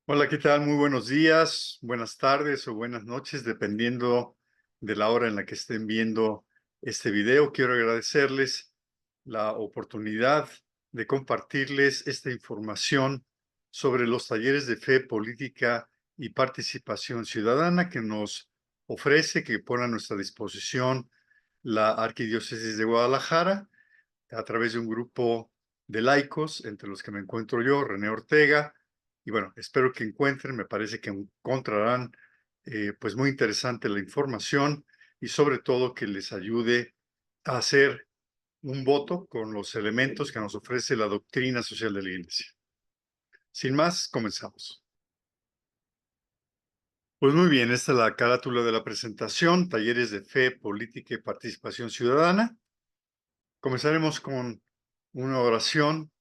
Hola, ¿qué tal? Muy buenos días, buenas tardes o buenas noches, dependiendo de la hora en la que estén viendo este video. Quiero agradecerles la oportunidad de compartirles esta información sobre los talleres de fe, política y participación ciudadana que nos ofrece, que pone a nuestra disposición la Arquidiócesis de Guadalajara a través de un grupo de laicos, entre los que me encuentro yo, René Ortega. Y bueno, espero que encuentren, me parece que encontrarán pues muy interesante la información y sobre todo que les ayude a hacer un voto con los elementos que nos ofrece la doctrina social de la Iglesia. Sin más, comenzamos. Pues muy bien, esta es la carátula de la presentación, talleres de fe, política y participación ciudadana. Comenzaremos con una oración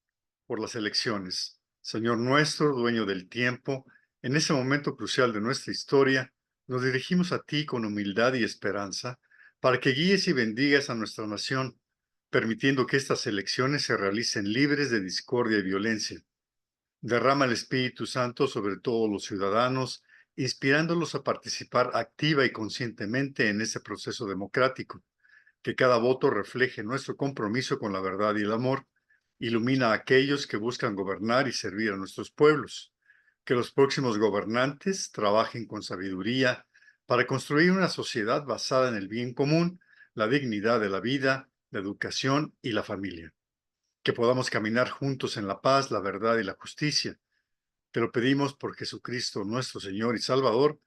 por las elecciones. Señor nuestro, dueño del tiempo, en ese momento crucial de nuestra historia, nos dirigimos a ti con humildad y esperanza para que guíes y bendigas a nuestra nación, permitiendo que estas elecciones se realicen libres de discordia y violencia. Derrama el Espíritu Santo sobre todos los ciudadanos, inspirándolos a participar activa y conscientemente en ese proceso democrático. Que cada voto refleje nuestro compromiso con la verdad y el amor. Ilumina a aquellos que buscan gobernar y servir a nuestros pueblos. Que los próximos gobernantes trabajen con sabiduría para construir una sociedad basada en el bien común, la dignidad de la vida, la educación y la familia. Que podamos caminar juntos en la paz, la verdad y la justicia. Te lo pedimos por Jesucristo, nuestro Señor y Salvador,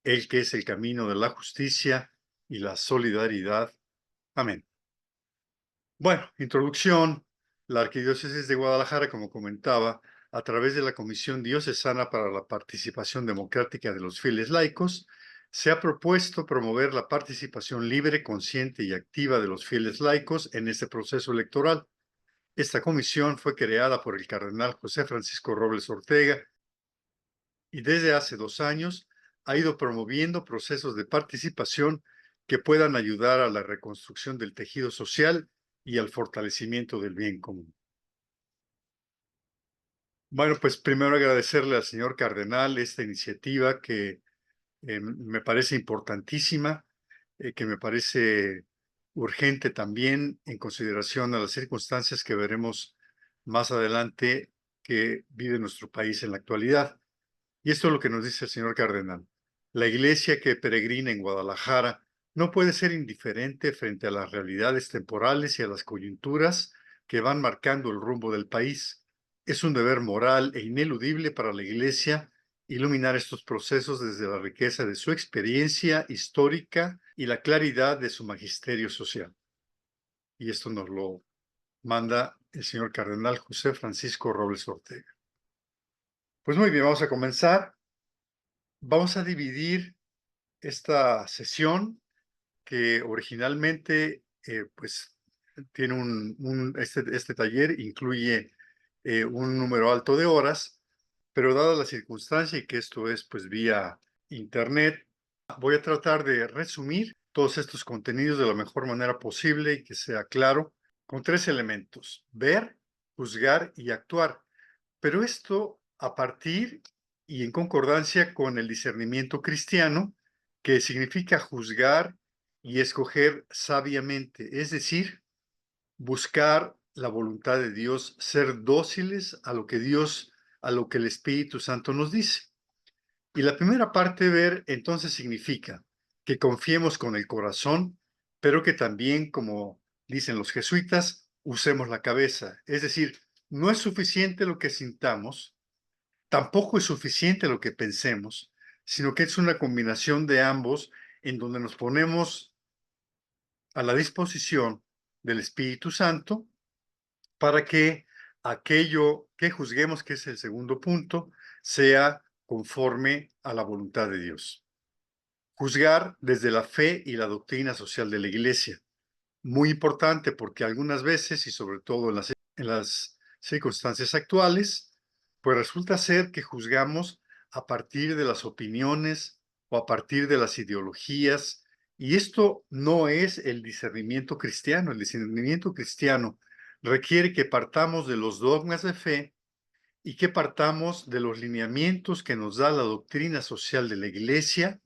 el que es el camino de la justicia y la solidaridad. Amén. Bueno, introducción. La Arquidiócesis de Guadalajara, como comentaba, a través de la Comisión Diocesana para la Participación Democrática de los Fieles Laicos, se ha propuesto promover la participación libre, consciente y activa de los fieles laicos en este proceso electoral. Esta comisión fue creada por el cardenal José Francisco Robles Ortega y desde hace 2 años ha ido promoviendo procesos de participación que puedan ayudar a la reconstrucción del tejido social y al fortalecimiento del bien común. Bueno, pues primero agradecerle al señor cardenal esta iniciativa que me parece importantísima, que me parece urgente también en consideración a las circunstancias que veremos más adelante que vive nuestro país en la actualidad. Y esto es lo que nos dice el señor cardenal. La iglesia que peregrina en Guadalajara no puede ser indiferente frente a las realidades temporales y a las coyunturas que van marcando el rumbo del país. Es un deber moral e ineludible para la iglesia iluminar estos procesos desde la riqueza de su experiencia histórica y la claridad de su magisterio social. Y esto nos lo manda el señor cardenal José Francisco Robles Ortega. Pues muy bien, vamos a comenzar. Vamos a dividir esta sesión que originalmente, pues, tiene este taller incluye un número alto de horas, pero dada la circunstancia y que esto es, pues, vía internet, voy a tratar de resumir todos estos contenidos de la mejor manera posible y que sea claro, con 3 elementos: ver, juzgar y actuar. Pero esto a partir y en concordancia con el discernimiento cristiano, que significa juzgar y escoger sabiamente, es decir, buscar la voluntad de Dios, ser dóciles a lo que a lo que el Espíritu Santo nos dice. Y la primera parte, ver, entonces significa que confiemos con el corazón, pero que también, como dicen los jesuitas, usemos la cabeza. Es decir, no es suficiente lo que sintamos, tampoco es suficiente lo que pensemos, sino que es una combinación de ambos en donde nos ponemos a la disposición del Espíritu Santo para que aquello que juzguemos, que es el segundo punto, sea conforme a la voluntad de Dios. Juzgar desde la fe y la doctrina social de la Iglesia. Muy importante porque algunas veces, y sobre todo en las circunstancias actuales, pues resulta ser que juzgamos a partir de las opiniones o a partir de las ideologías, y esto no es el discernimiento cristiano. El discernimiento cristiano requiere que partamos de los dogmas de fe y que partamos de los lineamientos que nos da la doctrina social de la Iglesia,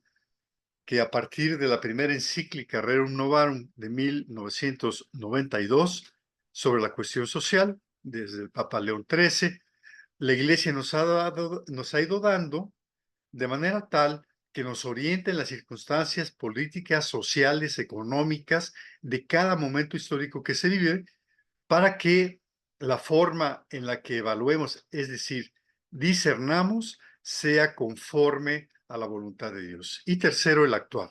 que a partir de la primera encíclica Rerum Novarum de 1992 sobre la cuestión social, desde el Papa León XIII, la Iglesia nos ha ido dando de manera tal que nos oriente en las circunstancias políticas, sociales, económicas de cada momento histórico que se vive, para que la forma en la que evaluemos, es decir, discernamos, sea conforme a la voluntad de Dios. Y tercero, el actuar.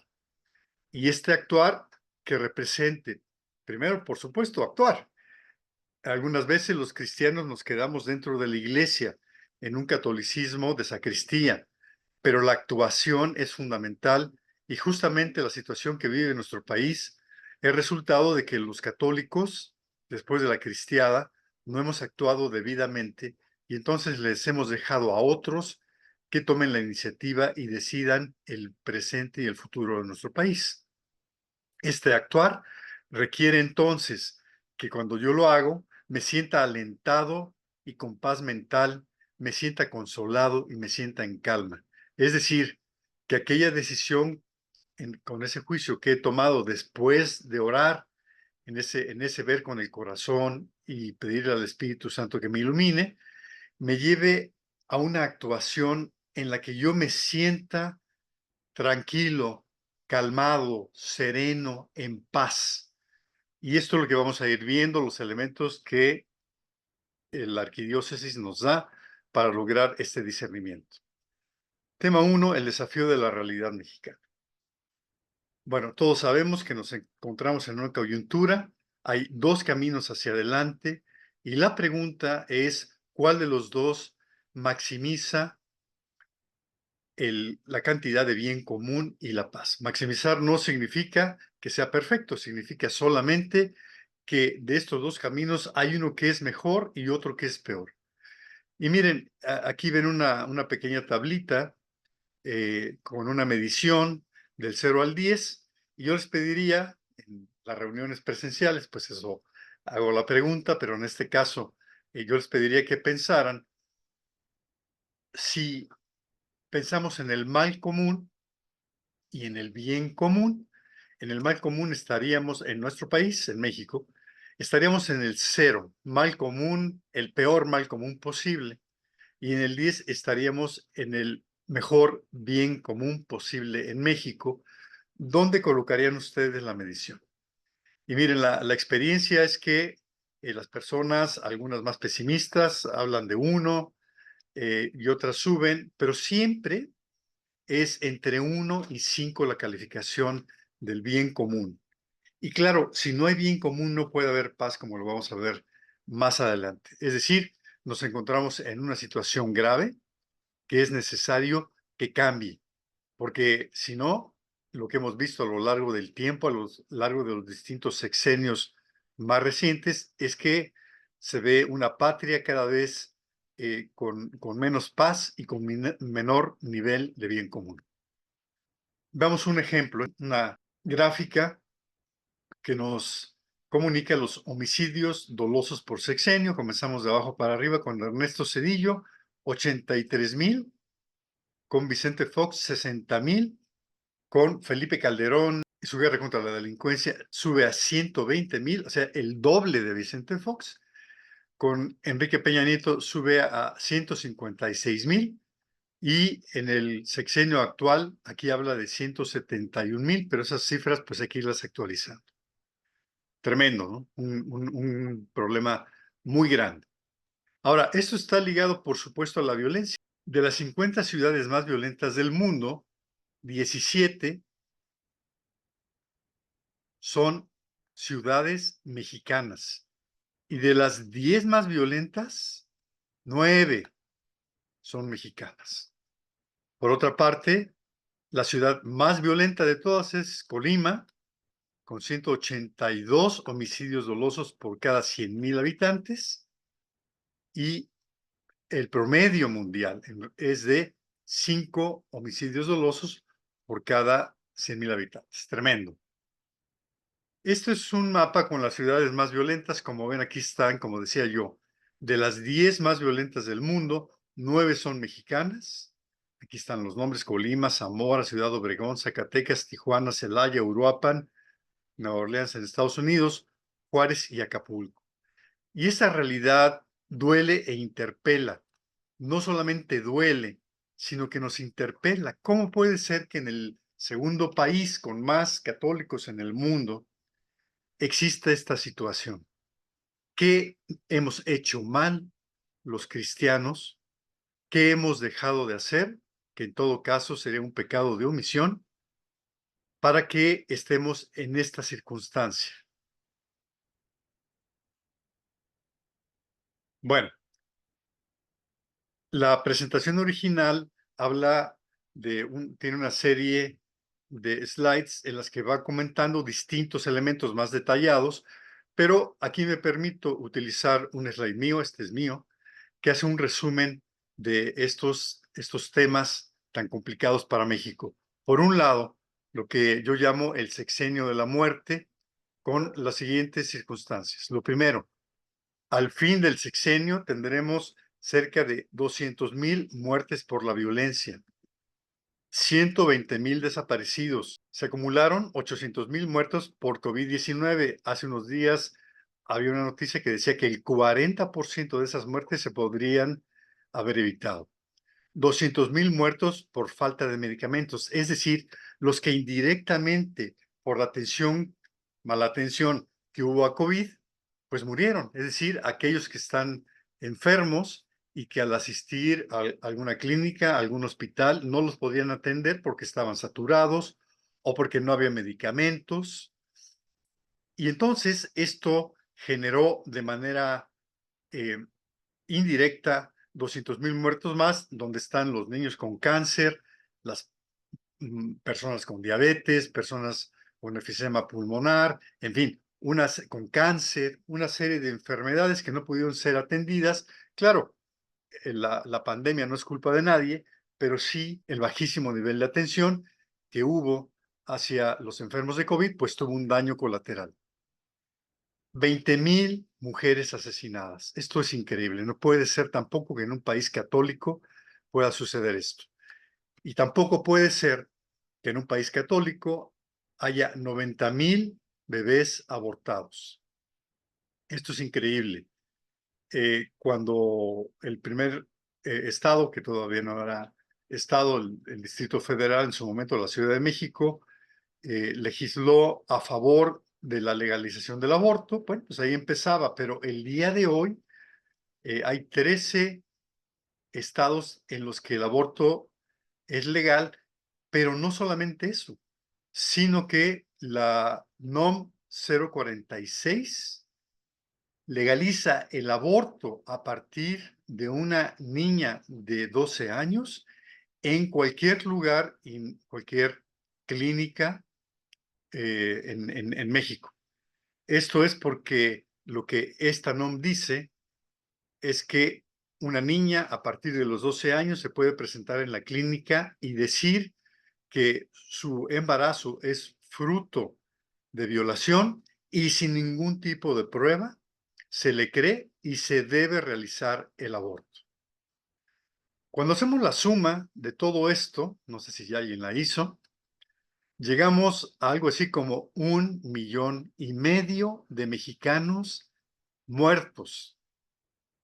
Y este actuar que represente, primero, por supuesto, actuar. Algunas veces los cristianos nos quedamos dentro de la iglesia, en un catolicismo de sacristía, pero la actuación es fundamental y justamente la situación que vive nuestro país es resultado de que los católicos, después de la cristiada, no hemos actuado debidamente y entonces les hemos dejado a otros que tomen la iniciativa y decidan el presente y el futuro de nuestro país. Este actuar requiere entonces que cuando yo lo hago, me sienta alentado y con paz mental, me sienta consolado y me sienta en calma. Es decir, que aquella decisión con ese juicio que he tomado después de orar, en ese ver con el corazón y pedirle al Espíritu Santo que me ilumine, me lleve a una actuación en la que yo me sienta tranquilo, calmado, sereno, en paz. Y esto es lo que vamos a ir viendo, los elementos que la arquidiócesis nos da para lograr este discernimiento. Tema 1, el desafío de la realidad mexicana. Bueno, todos sabemos que nos encontramos en una coyuntura, hay dos caminos hacia adelante y la pregunta es, ¿cuál de los dos maximiza la cantidad de bien común y la paz? Maximizar no significa que sea perfecto, significa solamente que de estos dos caminos hay uno que es mejor y otro que es peor. Y miren, aquí ven una pequeña tablita con una medición del 0 al 10, y yo les pediría, en las reuniones presenciales, pues eso, hago la pregunta, pero en este caso, yo les pediría que pensaran si pensamos en el mal común y en el bien común. En el mal común estaríamos, en nuestro país, en México, estaríamos en el 0, mal común, el peor mal común posible. Y en el 10 estaríamos en el mejor bien común posible en México. ¿Dónde colocarían ustedes la medición? Y miren, la experiencia es que las personas, algunas más pesimistas, hablan de 1 y otras suben, pero siempre es entre 1 y 5 la calificación del bien común. Y claro, si no hay bien común, no puede haber paz, como lo vamos a ver más adelante. Es decir, nos encontramos en una situación grave que es necesario que cambie, porque si no, lo que hemos visto a lo largo del tiempo, a lo largo de los distintos sexenios más recientes, es que se ve una patria cada vez con menos paz y con menor nivel de bien común. Veamos un ejemplo, una gráfica que nos comunica los homicidios dolosos por sexenio. Comenzamos de abajo para arriba con Ernesto Zedillo, 83,000, con Vicente Fox, 60,000, con Felipe Calderón y su guerra contra la delincuencia sube a 120,000, o sea, el doble de Vicente Fox. Con Enrique Peña Nieto sube a 156,000 y en el sexenio actual aquí habla de 171,000, pero esas cifras pues hay que irlas actualizando. Tremendo, ¿no? Un problema muy grande. Ahora, esto está ligado, por supuesto, a la violencia. De las 50 ciudades más violentas del mundo, 17 son ciudades mexicanas. Y de las 10 más violentas, 9 son mexicanas. Por otra parte, la ciudad más violenta de todas es Colima, con 182 homicidios dolosos por cada 100,000 habitantes. Y el promedio mundial es de 5 homicidios dolosos por cada 100,000 habitantes. Tremendo. Esto es un mapa con las ciudades más violentas. Como ven, aquí están, como decía yo, De las 10 más violentas del mundo, 9 son mexicanas. Aquí están los nombres: Colima, Zamora, Ciudad Obregón, Zacatecas, Tijuana, Celaya, Uruapan, Nueva Orleans en Estados Unidos, Juárez y Acapulco. Y esa realidad duele e interpela. No solamente duele, sino que nos interpela. ¿Cómo puede ser que en el segundo país con más católicos en el mundo exista esta situación? ¿Qué hemos hecho mal los cristianos? ¿Qué hemos dejado de hacer? Que en todo caso sería un pecado de omisión para que estemos en esta circunstancia. Bueno, la presentación original habla tiene una serie de slides en las que va comentando distintos elementos más detallados, pero aquí me permito utilizar un slide mío, este es mío, que hace un resumen de estos temas tan complicados para México. Por un lado, lo que yo llamo el sexenio de la muerte, con las siguientes circunstancias. Lo primero, al fin del sexenio tendremos cerca de 200,000 muertes por la violencia, 120,000 desaparecidos. Se acumularon 800,000 muertos por COVID-19. Hace unos días había una noticia que decía que el 40% de esas muertes se podrían haber evitado. 200,000 muertos por falta de medicamentos, es decir, los que indirectamente por la mala atención que hubo a COVID, pues murieron, es decir, aquellos que están enfermos y que al asistir a alguna clínica, a algún hospital, no los podían atender porque estaban saturados o porque no había medicamentos. Y entonces esto generó de manera eh, indirecta 200,000 muertos más, donde están los niños con cáncer, las personas con diabetes, personas con enfisema pulmonar, en fin, unas con cáncer, una serie de enfermedades que no pudieron ser atendidas. Claro, la pandemia no es culpa de nadie, pero sí el bajísimo nivel de atención que hubo hacia los enfermos de COVID, pues tuvo un daño colateral. 20,000 mujeres asesinadas. Esto es increíble. No puede ser tampoco que en un país católico pueda suceder esto. Y tampoco puede ser que en un país católico haya 90,000 bebés abortados. Esto es increíble. Cuando el primer estado, que todavía no era estado, el Distrito Federal, en su momento la Ciudad de México, legisló a favor de la legalización del aborto, bueno, pues ahí empezaba, pero el día de hoy hay 13 estados en los que el aborto es legal, pero no solamente eso, sino que la NOM 046 legaliza el aborto a partir de una niña de 12 años en cualquier lugar, en cualquier clínica en México. Esto es porque lo que esta NOM dice es que una niña a partir de los 12 años se puede presentar en la clínica y decir que su embarazo es fruto de violación y sin ningún tipo de prueba se le cree y se debe realizar el aborto. Cuando hacemos la suma de todo esto, no sé si ya alguien la hizo, llegamos a algo así como 1,500,000 de mexicanos muertos.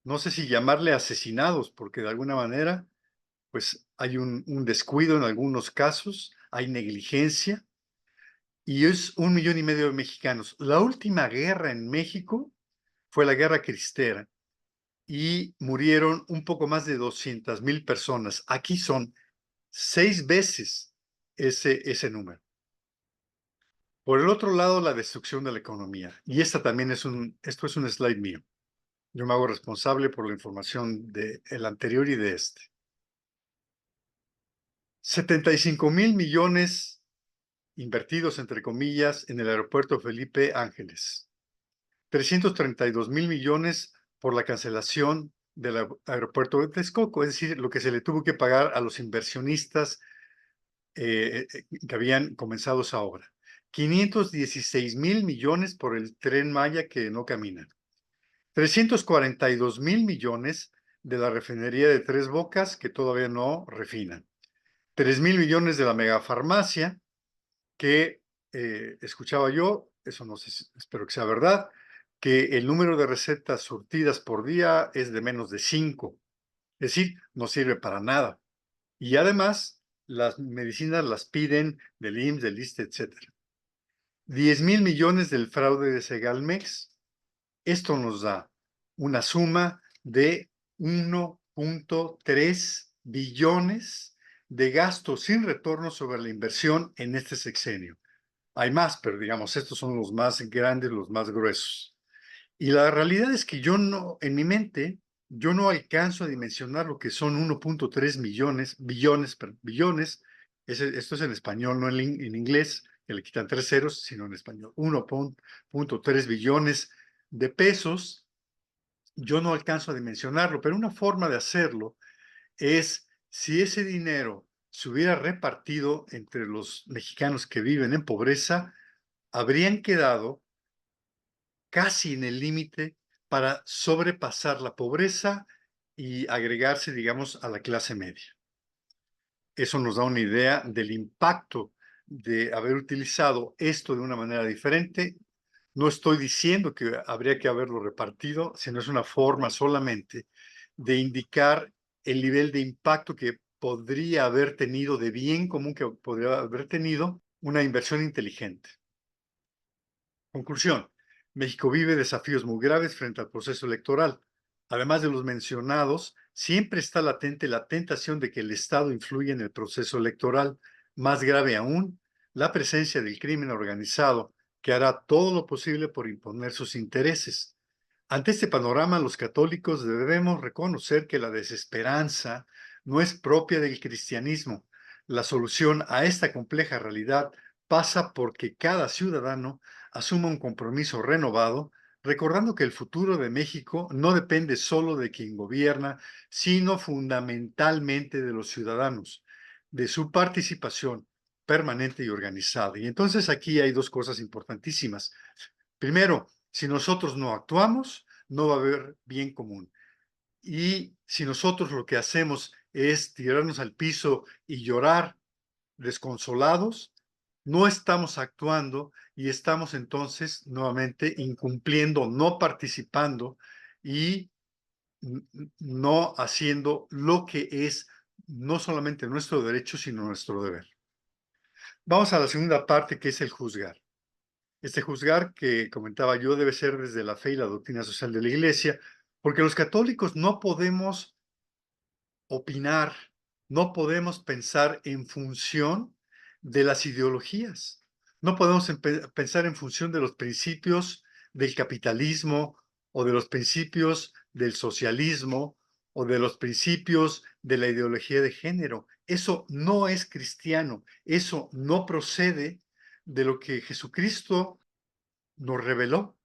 No sé si llamarle asesinados, porque de alguna manera, pues hay un descuido en algunos casos, hay negligencia, y es 1,500,000 de mexicanos. La última guerra en México fue la Guerra Cristera y murieron un poco más de 200,000 personas. Aquí son 6 veces ese número. Por el otro lado, la destrucción de la economía. Y esto es un slide mío. Yo me hago responsable por la información del anterior y de este. 75,000 millones invertidos, entre comillas, en el aeropuerto Felipe Ángeles. 332,000 millones por la cancelación del aeropuerto de Texcoco, es decir, lo que se le tuvo que pagar a los inversionistas que habían comenzado esa obra. 516,000 millones por el Tren Maya que no camina. 342,000 millones de la refinería de Tres Bocas, que todavía no refinan. 3,000 millones de la megafarmacia, que escuchaba yo, eso no sé, espero que sea verdad, que el número de recetas surtidas por día es de menos de 5. Es decir, no sirve para nada. Y además, las medicinas las piden del IMSS, del ISSSTE, etcétera. 10,000 millones del fraude de Segalmex. Esto nos da una suma de 1,3 billones de gastos sin retorno sobre la inversión en este sexenio. Hay más, pero digamos, estos son los más grandes, los más gruesos. Y la realidad es que yo no, en mi mente, yo no alcanzo a dimensionar lo que son 1,3 billones. Esto es en español, no en inglés, que le quitan 3 ceros, sino en español. 1,3 billones de pesos. Yo no alcanzo a dimensionarlo, pero una forma de hacerlo es si ese dinero se hubiera repartido entre los mexicanos que viven en pobreza, habrían quedado casi en el límite para sobrepasar la pobreza y agregarse, digamos, a la clase media. Eso nos da una idea del impacto de haber utilizado esto de una manera diferente. No estoy diciendo que habría que haberlo repartido, sino es una forma solamente de indicar el nivel de impacto que podría haber tenido, de bien común que podría haber tenido una inversión inteligente. Conclusión. México vive desafíos muy graves frente al proceso electoral. Además de los mencionados, siempre está latente la tentación de que el Estado influya en el proceso electoral. Más grave aún, la presencia del crimen organizado, que hará todo lo posible por imponer sus intereses. Ante este panorama, los católicos debemos reconocer que la desesperanza no es propia del cristianismo. La solución a esta compleja realidad pasa porque cada ciudadano asuma un compromiso renovado, recordando que el futuro de México no depende solo de quien gobierna, sino fundamentalmente de los ciudadanos, de su participación permanente y organizada. Y entonces aquí hay dos cosas importantísimas. Primero, si nosotros no actuamos, no va a haber bien común. Y si nosotros lo que hacemos es tirarnos al piso y llorar desconsolados, no estamos actuando y estamos entonces nuevamente incumpliendo, no participando y no haciendo lo que es no solamente nuestro derecho, sino nuestro deber. Vamos a la segunda parte, que es el juzgar. Este juzgar que comentaba yo debe ser desde la fe y la doctrina social de la Iglesia, porque los católicos no podemos opinar, no podemos pensar en función de las ideologías, no podemos pensar en función de los principios del capitalismo o de los principios del socialismo o de los principios de la ideología de género. Eso no es cristiano, eso no procede de lo que Jesucristo nos reveló.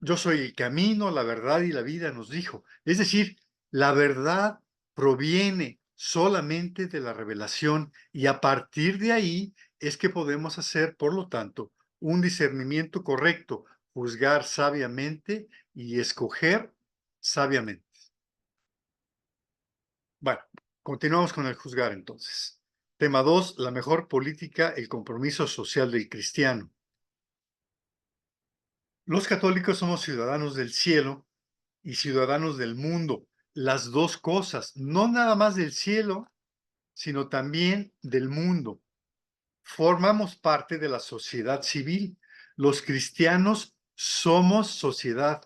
Yo soy el camino, la verdad y la vida, nos dijo. Es decir, la verdad proviene solamente de la revelación y a partir de ahí es que podemos hacer, por lo tanto, un discernimiento correcto, juzgar sabiamente y escoger sabiamente. Bueno, continuamos con el juzgar entonces. Tema 2, la mejor política, el compromiso social del cristiano. Los católicos somos ciudadanos del cielo y ciudadanos del mundo, las dos cosas, no nada más del cielo, sino también del mundo. Formamos parte de la sociedad civil. Los cristianos somos sociedad.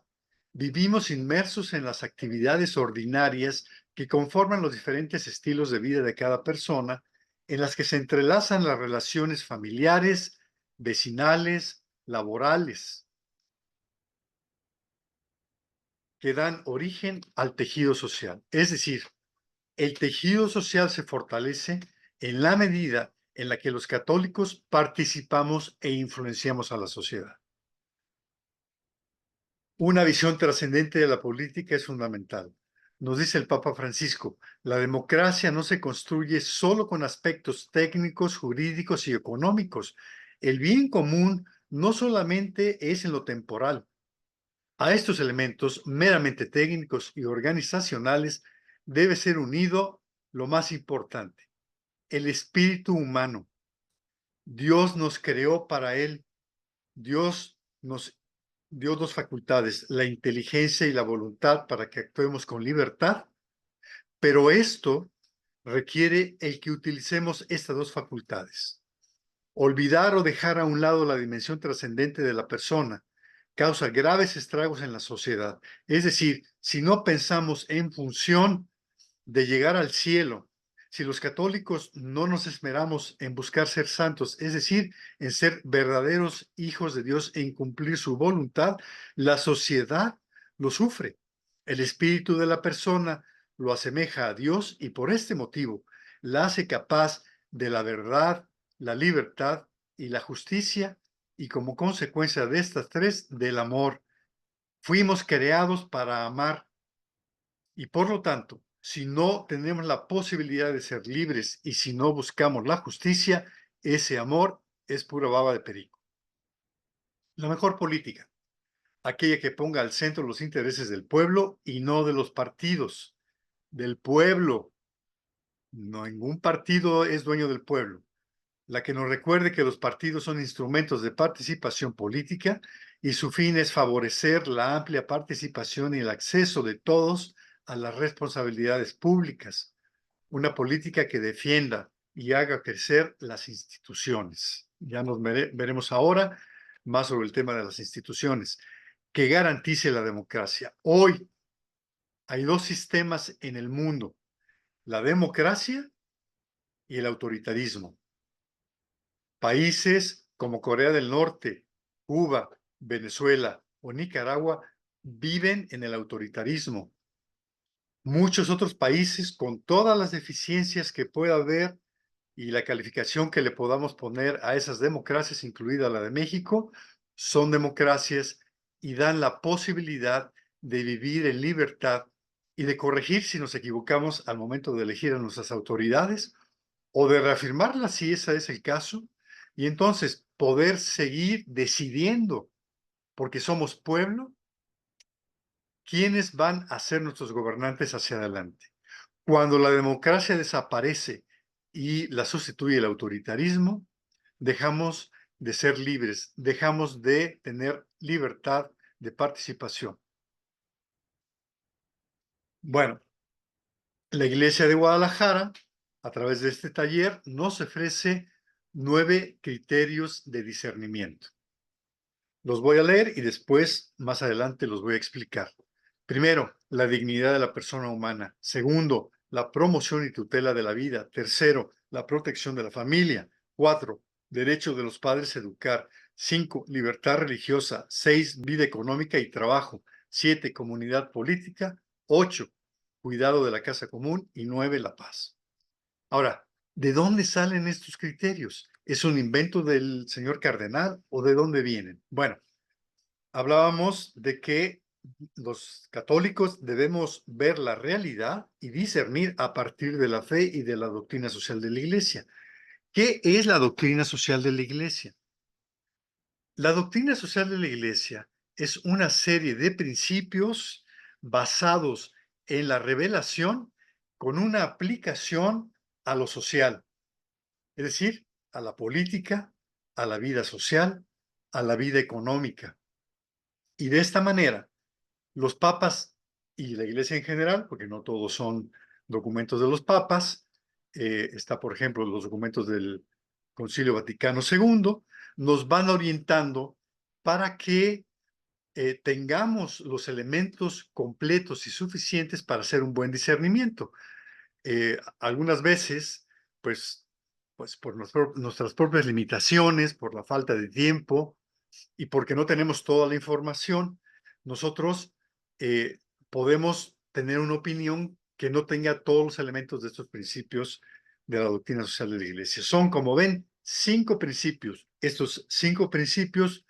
Vivimos inmersos en las actividades ordinarias que conforman los diferentes estilos de vida de cada persona, en las que se entrelazan las relaciones familiares, vecinales, laborales, que dan origen al tejido social. Es decir, el tejido social se fortalece en la medida en la que los católicos participamos e influenciamos a la sociedad. Una visión trascendente de la política es fundamental. Nos dice el Papa Francisco, la democracia no se construye solo con aspectos técnicos, jurídicos y económicos. El bien común no solamente es en lo temporal, A estos elementos meramente técnicos y organizacionales debe ser unido lo más importante, el espíritu humano. Dios nos creó para él. Dios nos dio dos facultades, la inteligencia y la voluntad para que actuemos con libertad, pero esto requiere el que utilicemos estas dos facultades. Olvidar o dejar a un lado la dimensión trascendente de la persona causa graves estragos en la sociedad. Es decir, si no pensamos en función de llegar al cielo, si los católicos no nos esmeramos en buscar ser santos, es decir, en ser verdaderos hijos de Dios, en cumplir su voluntad, la sociedad lo sufre. El espíritu de la persona lo asemeja a Dios y por este motivo la hace capaz de la verdad, la libertad y la justicia, y como consecuencia de estas tres, del amor. Fuimos creados para amar y por lo tanto, si no tenemos la posibilidad de ser libres y si no buscamos la justicia, ese amor es pura baba de perico. La mejor política, aquella que ponga al centro los intereses del pueblo y no de los partidos, del pueblo. No, ningún partido es dueño del pueblo. La que nos recuerde que los partidos son instrumentos de participación política y su fin es favorecer la amplia participación y el acceso de todos a las responsabilidades públicas. Una política que defienda y haga crecer las instituciones. Ya nos veremos ahora más sobre el tema de las instituciones, que garantice la democracia. Hoy hay dos sistemas en el mundo, la democracia y el autoritarismo. Países como Corea del Norte, Cuba, Venezuela o Nicaragua viven en el autoritarismo. Muchos otros países, con todas las deficiencias que pueda haber y la calificación que le podamos poner a esas democracias, incluida la de México, son democracias y dan la posibilidad de vivir en libertad y de corregir si nos equivocamos al momento de elegir a nuestras autoridades o de reafirmarlas si ese es el caso, y entonces poder seguir decidiendo, porque somos pueblo, quiénes van a ser nuestros gobernantes hacia adelante. Cuando la democracia desaparece y la sustituye el autoritarismo, dejamos de ser libres, dejamos de tener libertad de participación. Bueno, la Iglesia de Guadalajara, a través de este taller, nos ofrece 9 criterios de discernimiento. Los voy a leer y después, más adelante, los voy a explicar. Primero, la dignidad de la persona humana. Segundo, la promoción y tutela de la vida. Tercero, la protección de la familia. 4, derecho de los padres a educar. 5, libertad religiosa. 6, vida económica y trabajo. 7, comunidad política. 8, cuidado de la casa común. Y 9, la paz. Ahora, ¿de dónde salen estos criterios? ¿Es un invento del señor cardenal o de dónde vienen? Bueno, hablábamos de que los católicos debemos ver la realidad y discernir a partir de la fe y de la doctrina social de la Iglesia. ¿Qué es la doctrina social de la Iglesia? La doctrina social de la Iglesia es una serie de principios basados en la revelación con una aplicación a lo social, es decir, a la política, a la vida social, a la vida económica. Y de esta manera, los papas y la Iglesia en general, porque no todos son documentos de los papas, está, por ejemplo, los documentos del Concilio Vaticano II, nos van orientando para que tengamos los elementos completos y suficientes para hacer un buen discernimiento. Algunas veces, pues, pues por nuestras propias limitaciones, por la falta de tiempo y porque no tenemos toda la información, nosotros eh, podemos tener una opinión que no tenga todos los elementos de estos principios de la doctrina social de la Iglesia. Son, como ven, 5 principios. Estos 5 principios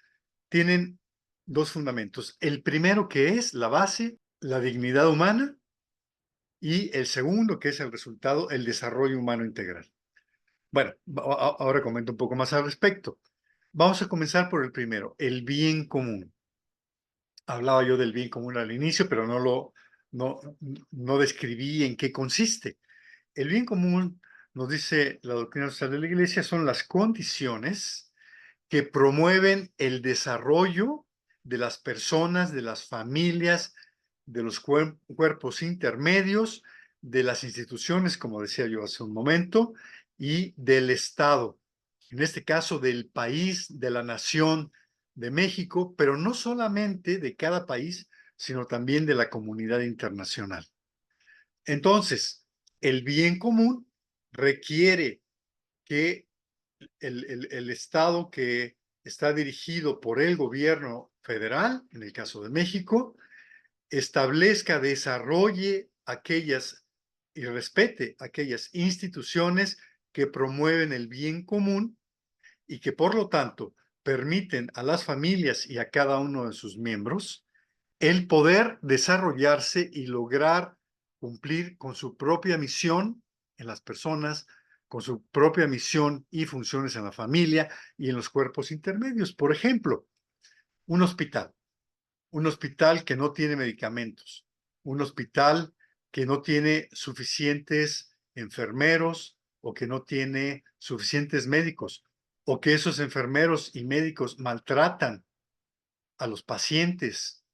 tienen 2 fundamentos. El primero, que es la base, la dignidad humana, y el segundo, que es el resultado, el desarrollo humano integral. Bueno, ahora comento un poco más al respecto. Vamos a comenzar por el primero, el bien común. Hablaba yo del bien común al inicio, pero no, no describí en qué consiste. El bien común, nos dice la doctrina social de la Iglesia, son las condiciones que promueven el desarrollo de las personas, de las familias, de los cuerpos intermedios, de las instituciones, como decía yo hace un momento, y del Estado, en este caso del país, de la nación de México, pero no solamente de cada país, sino también de la comunidad internacional. Entonces, el bien común requiere que el Estado que está dirigido por el gobierno federal, en el caso de México, establezca, desarrolle aquellas y respete aquellas instituciones que promueven el bien común y que por lo tanto permiten a las familias y a cada uno de sus miembros el poder desarrollarse y lograr cumplir con su propia misión en las personas, con su propia misión y funciones en la familia y en los cuerpos intermedios. Por ejemplo, un hospital, un hospital que no tiene medicamentos, un hospital que no tiene suficientes enfermeros o que no tiene suficientes médicos, o que esos enfermeros y médicos maltratan a los pacientes,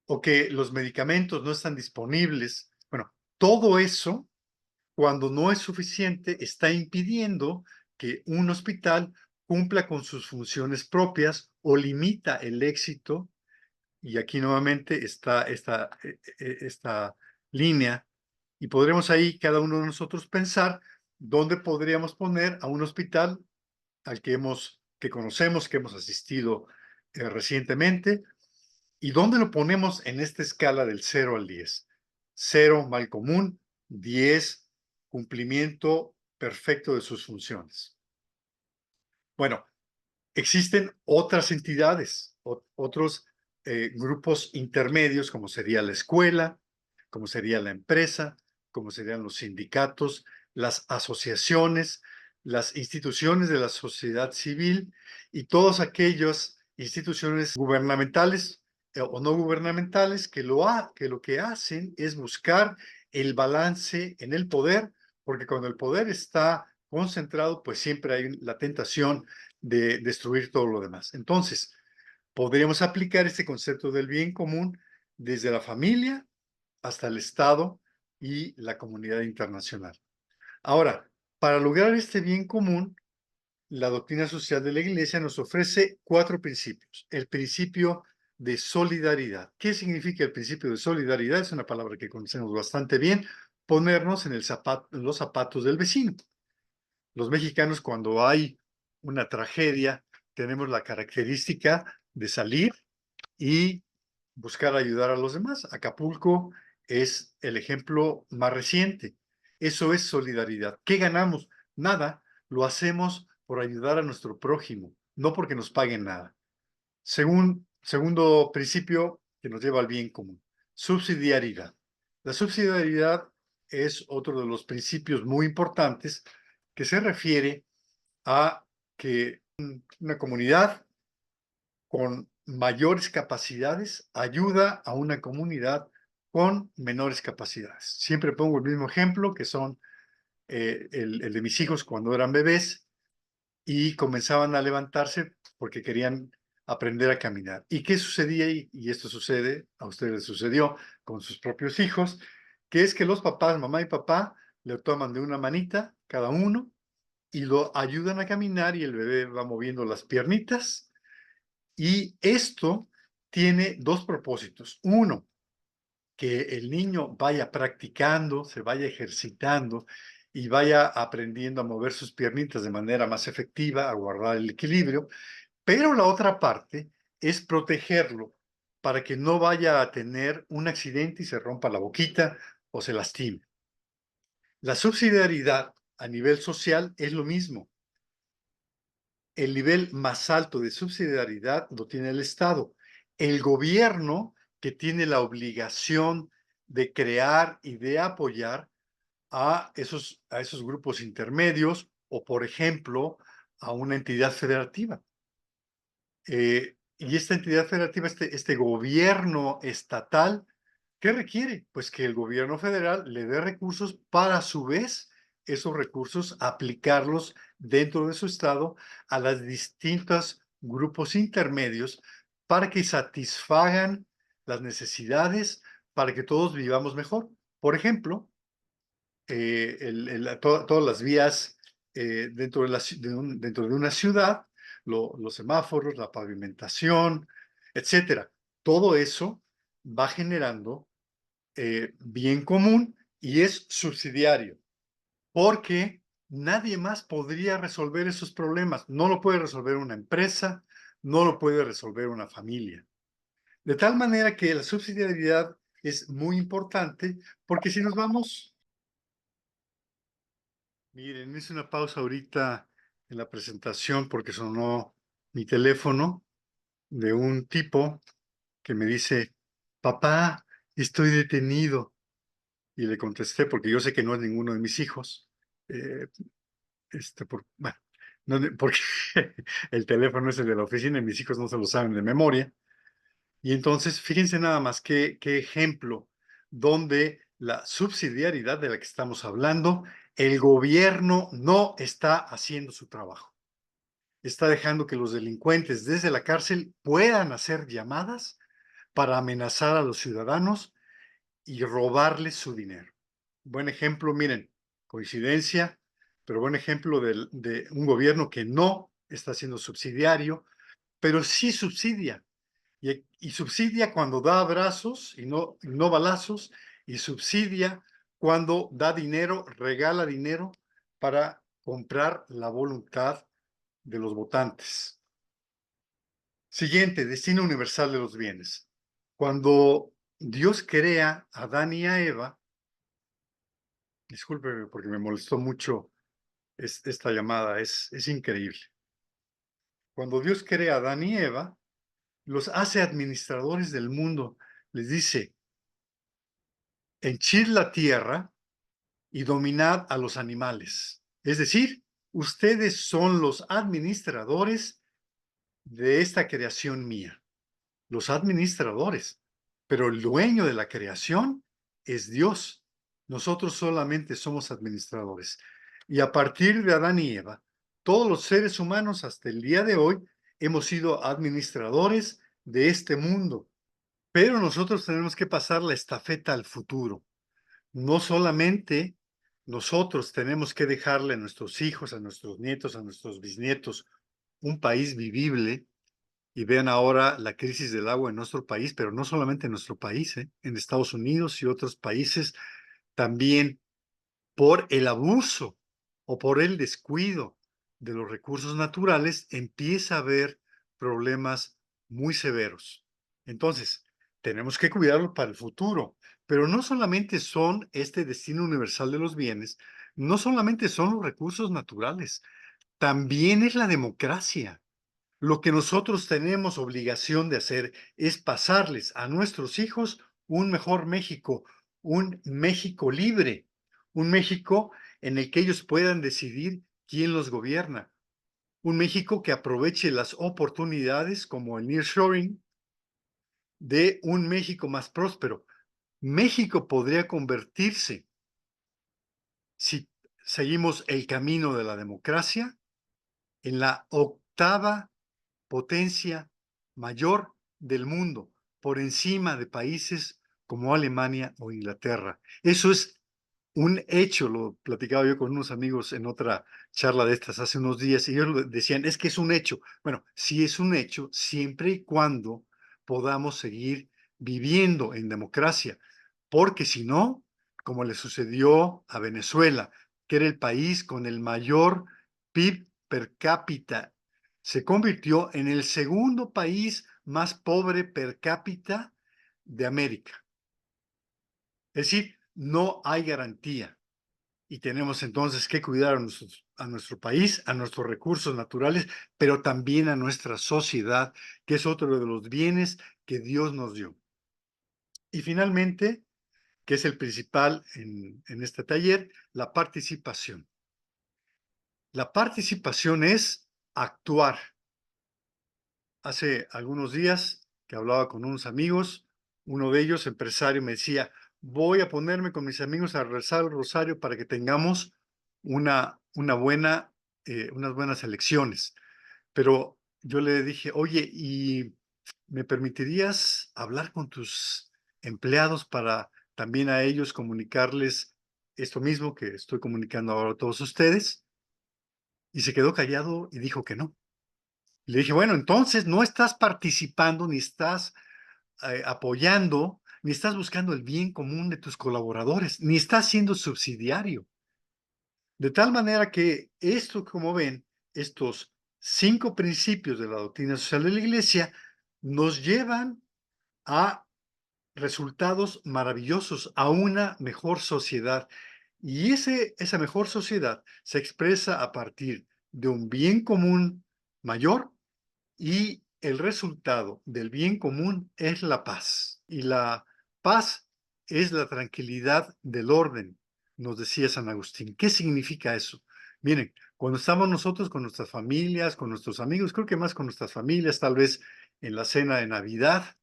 o que los medicamentos no están disponibles. Bueno, todo eso, cuando no es suficiente, está impidiendo que un hospital cumpla con sus funciones propias o limita el éxito. Y aquí nuevamente está esta línea, y podremos ahí cada uno de nosotros pensar dónde podríamos poner a un hospital al que conocemos, que hemos asistido recientemente, y dónde lo ponemos en esta escala del 0 al 10. 0, mal común; 10, cumplimiento perfecto de sus funciones. Bueno, existen otras entidades, otros grupos intermedios, como sería la escuela, como sería la empresa, como serían los sindicatos, las asociaciones, las instituciones de la sociedad civil y todas aquellas instituciones gubernamentales o no gubernamentales que lo que hacen es buscar el balance en el poder, porque cuando el poder está concentrado, pues siempre hay la tentación de destruir todo lo demás. Entonces, podríamos aplicar este concepto del bien común desde la familia hasta el Estado y la comunidad internacional. Ahora, para lograr este bien común, la doctrina social de la Iglesia nos ofrece 4 principios. El principio de solidaridad. ¿Qué significa el principio de solidaridad? Es una palabra que conocemos bastante bien. Ponernos en los zapatos del vecino. Los mexicanos, cuando hay una tragedia, tenemos la característica de salir y buscar ayudar a los demás. Acapulco es el ejemplo más reciente. Eso es solidaridad. ¿Qué ganamos? Nada. Lo hacemos por ayudar a nuestro prójimo, no porque nos paguen nada. Segundo principio que nos lleva al bien común: subsidiariedad. La subsidiariedad es otro de los principios muy importantes que se refiere a que una comunidad con mayores capacidades ayuda a una comunidad con menores capacidades. Siempre pongo el mismo ejemplo, que son el de mis hijos cuando eran bebés y comenzaban a levantarse porque querían aprender a caminar. ¿Y qué sucedía ahí? Y esto sucede, a ustedes les sucedió con sus propios hijos, que es que los papás, mamá y papá, le toman de una manita cada uno y lo ayudan a caminar, y el bebé va moviendo las piernitas. Y esto tiene 2 propósitos. Uno, que el niño vaya practicando, se vaya ejercitando y vaya aprendiendo a mover sus piernitas de manera más efectiva, a guardar el equilibrio. Pero la otra parte es protegerlo para que no vaya a tener un accidente y se rompa la boquita o se lastime. La subsidiariedad a nivel social es lo mismo. El nivel más alto de subsidiariedad lo tiene el Estado. El gobierno, que tiene la obligación de crear y de apoyar a esos grupos intermedios, o por ejemplo, a una entidad federativa. Y esta entidad federativa, este gobierno estatal, ¿qué requiere? Pues que el gobierno federal le dé recursos para, a su vez, esos recursos aplicarlos dentro de su estado a los distintos grupos intermedios para que satisfagan las necesidades, para que todos vivamos mejor. Por ejemplo, todas las vías dentro dentro de una ciudad, los semáforos, la pavimentación, etcétera. Todo eso va generando bien común y es subsidiario, porque nadie más podría resolver esos problemas. No lo puede resolver una empresa, no lo puede resolver una familia. De tal manera que la subsidiariedad es muy importante, porque si nos vamos. Miren, hice una pausa ahorita en la presentación porque sonó mi teléfono de un tipo que me dice, papá, estoy detenido. Y le contesté, porque yo sé que no es ninguno de mis hijos. eh, bueno, porque el teléfono es el de la oficina y mis hijos no se lo saben de memoria. Y entonces, fíjense nada más qué ejemplo donde la subsidiariedad de la que estamos hablando, el gobierno no está haciendo su trabajo. Está dejando que los delincuentes desde la cárcel puedan hacer llamadas para amenazar a los ciudadanos y robarles su dinero. Buen ejemplo, miren, coincidencia, pero buen ejemplo de un gobierno que no está siendo subsidiario, pero sí subsidia y subsidia cuando da abrazos y no balazos, y subsidia cuando da dinero, regala dinero para comprar la voluntad de los votantes. Siguiente, destino universal de los bienes. Cuando Dios crea a Adán y a Eva, discúlpeme porque me molestó mucho esta llamada, es increíble. Cuando Dios crea a Adán y Eva, los hace administradores del mundo. Les dice, henchid la tierra y dominad a los animales. Es decir, ustedes son los administradores de esta creación mía, los administradores, pero el dueño de la creación es Dios. Nosotros solamente somos administradores. Y a partir de Adán y Eva, todos los seres humanos hasta el día de hoy hemos sido administradores de este mundo. Pero nosotros tenemos que pasar la estafeta al futuro. No solamente nosotros tenemos que dejarle a nuestros hijos, a nuestros nietos, a nuestros bisnietos un país vivible, y vean ahora la crisis del agua en nuestro país, pero no solamente en nuestro país, en Estados Unidos y otros países también, por el abuso o por el descuido de los recursos naturales, empieza a haber problemas muy severos. Entonces, tenemos que cuidarlo para el futuro, pero no solamente son este destino universal de los bienes, no solamente son los recursos naturales, también es la democracia. Lo que nosotros tenemos obligación de hacer es pasarles a nuestros hijos un mejor México, un México libre, un México en el que ellos puedan decidir quién los gobierna, un México que aproveche las oportunidades como el nearshoring de un México más próspero. México podría convertirse, si seguimos el camino de la democracia, en la octava potencia mayor del mundo, por encima de países como Alemania o Inglaterra. Eso es un hecho, lo platicaba yo con unos amigos en otra charla de estas hace unos días, y ellos decían, es que es un hecho. Bueno, sí es un hecho siempre y cuando podamos seguir viviendo en democracia, porque si no, como le sucedió a Venezuela, que era el país con el mayor PIB per cápita, se convirtió en el segundo país más pobre per cápita de América. Es decir, no hay garantía y tenemos entonces que cuidar a nuestro país, a nuestros recursos naturales, pero también a nuestra sociedad, que es otro de los bienes que Dios nos dio. Y finalmente, que es el principal en este taller, la participación. La participación es actuar, hace algunos días que hablaba con unos amigos, uno de ellos, empresario, me decía, voy a ponerme con mis amigos a rezar el rosario para que tengamos una buena, unas buenas elecciones. Pero yo le dije, oye, ¿y me permitirías hablar con tus empleados para también a ellos comunicarles esto mismo que estoy comunicando ahora a todos ustedes? Y se quedó callado y dijo que no. Le dije, bueno, entonces no estás participando, ni estás apoyando, ni estás buscando el bien común de tus colaboradores, ni estás siendo subsidiario. De tal manera que esto, como ven, estos 5 principios de la doctrina social de la Iglesia nos llevan a resultados maravillosos, a una mejor sociedad. Y esa mejor sociedad se expresa a partir de un bien común mayor, y el resultado del bien común es la paz. Y la paz es la tranquilidad del orden, nos decía San Agustín. ¿Qué significa eso? Miren, cuando estamos nosotros con nuestras familias, con nuestros amigos, creo que más con nuestras familias, tal vez en la cena de Navidad,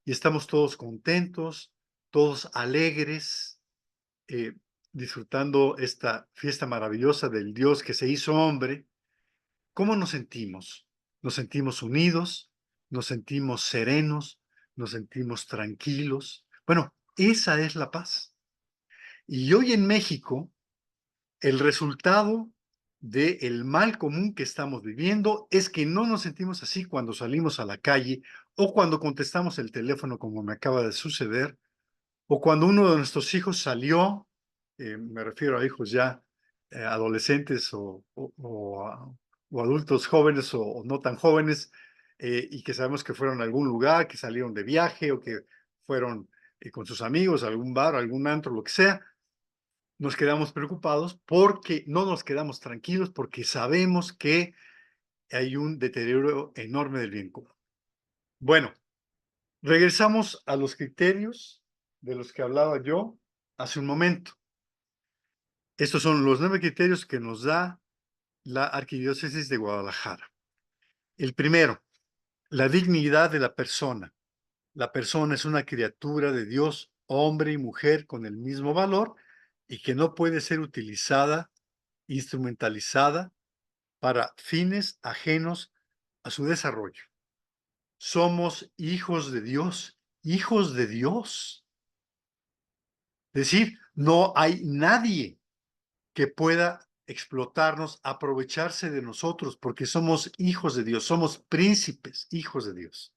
y estamos todos contentos, todos alegres, eh, disfrutando esta fiesta maravillosa del Dios que se hizo hombre. ¿Cómo nos sentimos? Nos sentimos unidos, nos sentimos serenos, nos sentimos tranquilos. Bueno, esa es la paz. Y hoy en México, el resultado del mal común que estamos viviendo es que no nos sentimos así cuando salimos a la calle o cuando contestamos el teléfono, como me acaba de suceder, o cuando uno de nuestros hijos salió, me refiero a hijos ya adolescentes o adultos jóvenes o no tan jóvenes, y que sabemos que fueron a algún lugar, que salieron de viaje o que fueron con sus amigos a algún bar, a algún antro, lo que sea. Nos quedamos preocupados porque no nos quedamos tranquilos porque sabemos que hay un deterioro enorme del bien común. Bueno, regresamos a los criterios de los que hablaba yo hace un momento. Estos son los 9 criterios que nos da la Arquidiócesis de Guadalajara. El primero, la dignidad de la persona. La persona es una criatura de Dios, hombre y mujer con el mismo valor y que no puede ser utilizada, instrumentalizada para fines ajenos a su desarrollo. Somos hijos de Dios, hijos de Dios. Es decir, no hay nadie que pueda explotarnos, aprovecharse de nosotros, porque somos hijos de Dios, somos príncipes, hijos de Dios.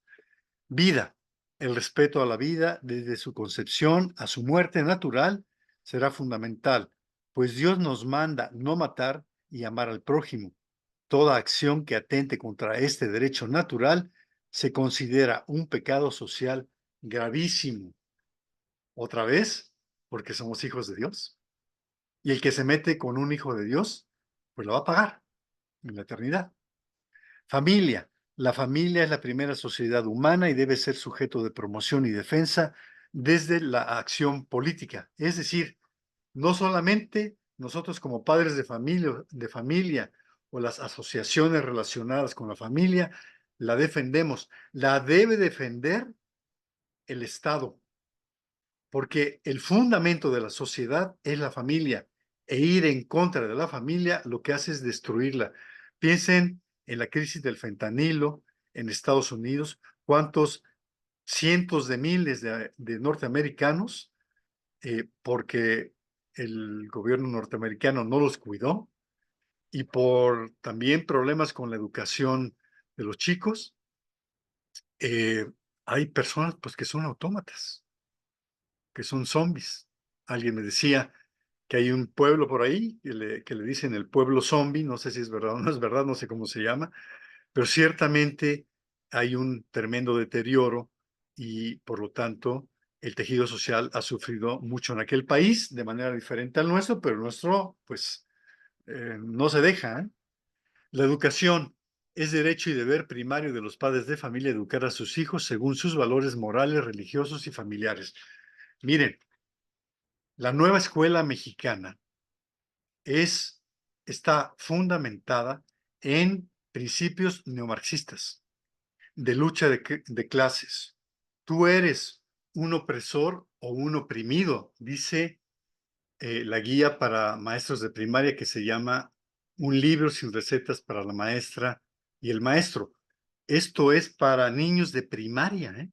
Vida, el respeto a la vida desde su concepción a su muerte natural será fundamental, pues Dios nos manda no matar y amar al prójimo. Toda acción que atente contra este derecho natural se considera un pecado social gravísimo. Otra vez, porque somos hijos de Dios. Y el que se mete con un hijo de Dios, pues lo va a pagar en la eternidad. Familia. La familia es la primera sociedad humana y debe ser sujeto de promoción y defensa desde la acción política. Es decir, no solamente nosotros como padres de familia o las asociaciones relacionadas con la familia, la defendemos, la debe defender el Estado, porque el fundamento de la sociedad es la familia, e ir en contra de la familia lo que hace es destruirla. Piensen en la crisis del fentanilo en Estados Unidos, cuántos cientos de miles de norteamericanos, porque el gobierno norteamericano no los cuidó, y por también problemas con la educación de los chicos, eh, hay personas pues que son autómatas, que son zombies. Alguien me decía que hay un pueblo por ahí que le dicen el pueblo zombie, no sé si es verdad o no es verdad, no sé cómo se llama, pero ciertamente hay un tremendo deterioro y por lo tanto el tejido social ha sufrido mucho en aquel país de manera diferente al nuestro, pero el nuestro pues no se deja, ¿eh? La educación es derecho y deber primario de los padres de familia educar a sus hijos según sus valores morales, religiosos y familiares. Miren, la nueva escuela mexicana está fundamentada en principios neomarxistas. de lucha de clases. Tú eres un opresor o un oprimido, dice la guía para maestros de primaria que se llama Un libro sin recetas para la maestra y el maestro. Esto es para niños de primaria,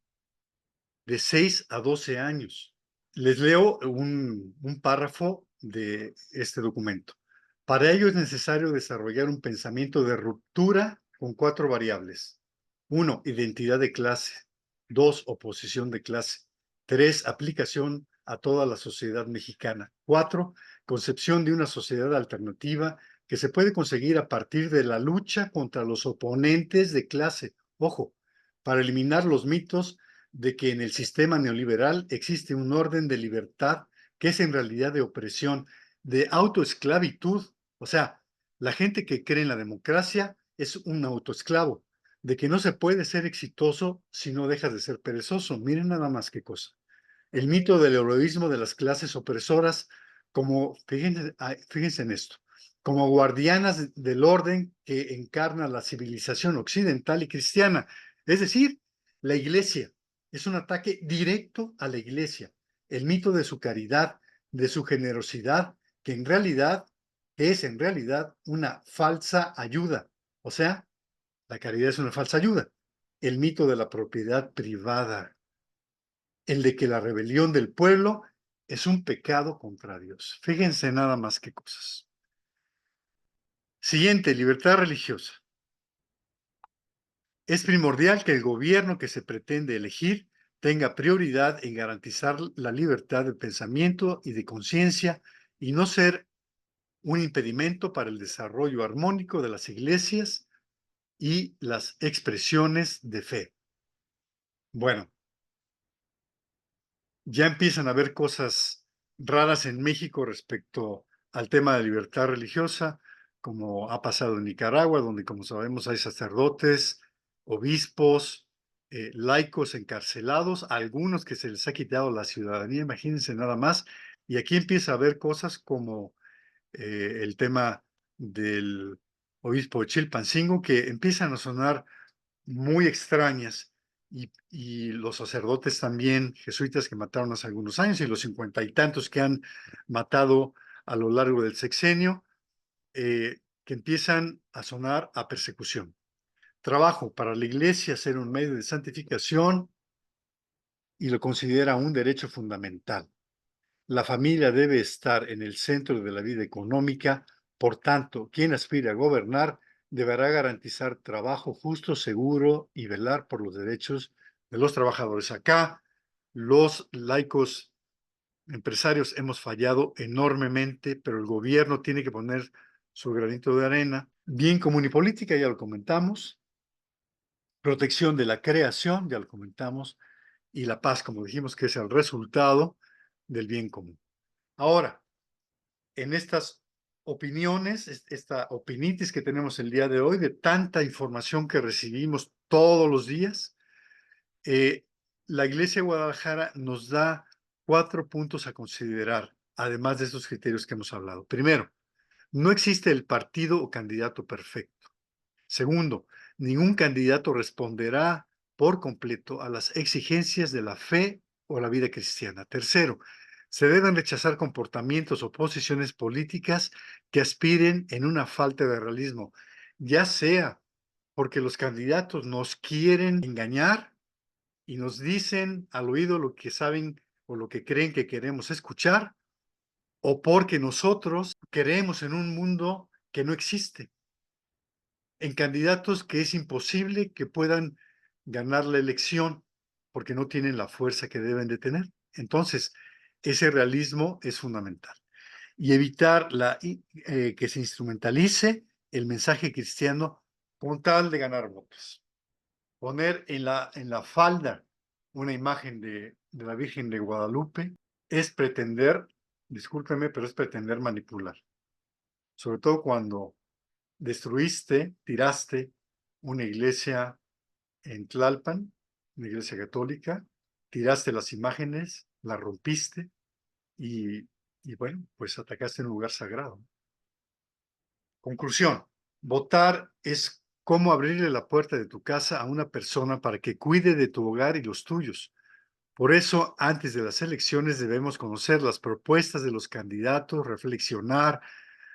de 6 a 12 años. Les leo un párrafo de este documento. Para ello es necesario desarrollar un pensamiento de ruptura con 4 variables. 1, identidad de clase. 2, oposición de clase. 3, aplicación a toda la sociedad mexicana. 4, concepción de una sociedad alternativa que se puede conseguir a partir de la lucha contra los oponentes de clase. Ojo, para eliminar los mitos de que en el sistema neoliberal existe un orden de libertad que es en realidad de opresión, de autoesclavitud. O sea, la gente que cree en la democracia es un autoesclavo, de que no se puede ser exitoso si no dejas de ser perezoso. Miren nada más qué cosa. El mito del heroísmo de las clases opresoras, como, fíjense en esto, como guardianas del orden que encarna la civilización occidental y cristiana. Es decir, la iglesia. Es un ataque directo a la iglesia. El mito de su caridad, de su generosidad, que en realidad es en realidad una falsa ayuda. O sea, la caridad es una falsa ayuda. El mito de la propiedad privada, el de que la rebelión del pueblo es un pecado contra Dios. Fíjense nada más qué cosas. Siguiente, libertad religiosa. Es primordial que el gobierno que se pretende elegir tenga prioridad en garantizar la libertad de pensamiento y de conciencia y no ser un impedimento para el desarrollo armónico de las iglesias y las expresiones de fe. Bueno, ya empiezan a haber cosas raras en México respecto al tema de libertad religiosa, como ha pasado en Nicaragua, donde, como sabemos, hay sacerdotes, obispos, laicos encarcelados, algunos que se les ha quitado la ciudadanía, imagínense nada más. Y aquí empieza a haber cosas como el tema del obispo de Chilpancingo, que empiezan a sonar muy extrañas, y los sacerdotes también jesuitas que mataron hace algunos años y los 50 y tantos que han matado a lo largo del sexenio, que empiezan a sonar a persecución. Trabajo para la iglesia ser un medio de santificación y lo considera un derecho fundamental. La familia debe estar en el centro de la vida económica, por tanto, quien aspire a gobernar deberá garantizar trabajo justo, seguro y velar por los derechos de los trabajadores. Acá, los laicos empresarios hemos fallado enormemente, pero el gobierno tiene que poner su granito de arena. Bien común y política, ya lo comentamos. Protección de la creación, ya lo comentamos. Y la paz, como dijimos, que es el resultado del bien común. Ahora, en estas opiniones, esta opinitis que tenemos el día de hoy, de tanta información que recibimos todos los días, la Iglesia de Guadalajara nos da 4 puntos a considerar, además de estos criterios que hemos hablado. Primero, no existe el partido o candidato perfecto. Segundo, ningún candidato responderá por completo a las exigencias de la fe o la vida cristiana. Tercero, se deben rechazar comportamientos o posiciones políticas que aspiren en una falta de realismo, ya sea porque los candidatos nos quieren engañar y nos dicen al oído lo que saben o lo que creen que queremos escuchar, o porque nosotros creemos en un mundo que no existe, en candidatos que es imposible que puedan ganar la elección porque no tienen la fuerza que deben de tener. Entonces, ese realismo es fundamental. Y evitar que se instrumentalice el mensaje cristiano con tal de ganar votos. Poner en la falda una imagen de la Virgen de Guadalupe es pretender, discúlpeme, pero es pretender manipular. Sobre todo cuando destruiste, tiraste una iglesia en Tlalpan, una iglesia católica, tiraste las imágenes, las rompiste y, y bueno, pues atacaste un lugar sagrado. Conclusión, votar es cómo abrirle la puerta de tu casa a una persona para que cuide de tu hogar y los tuyos. Por eso, antes de las elecciones debemos conocer las propuestas de los candidatos, reflexionar,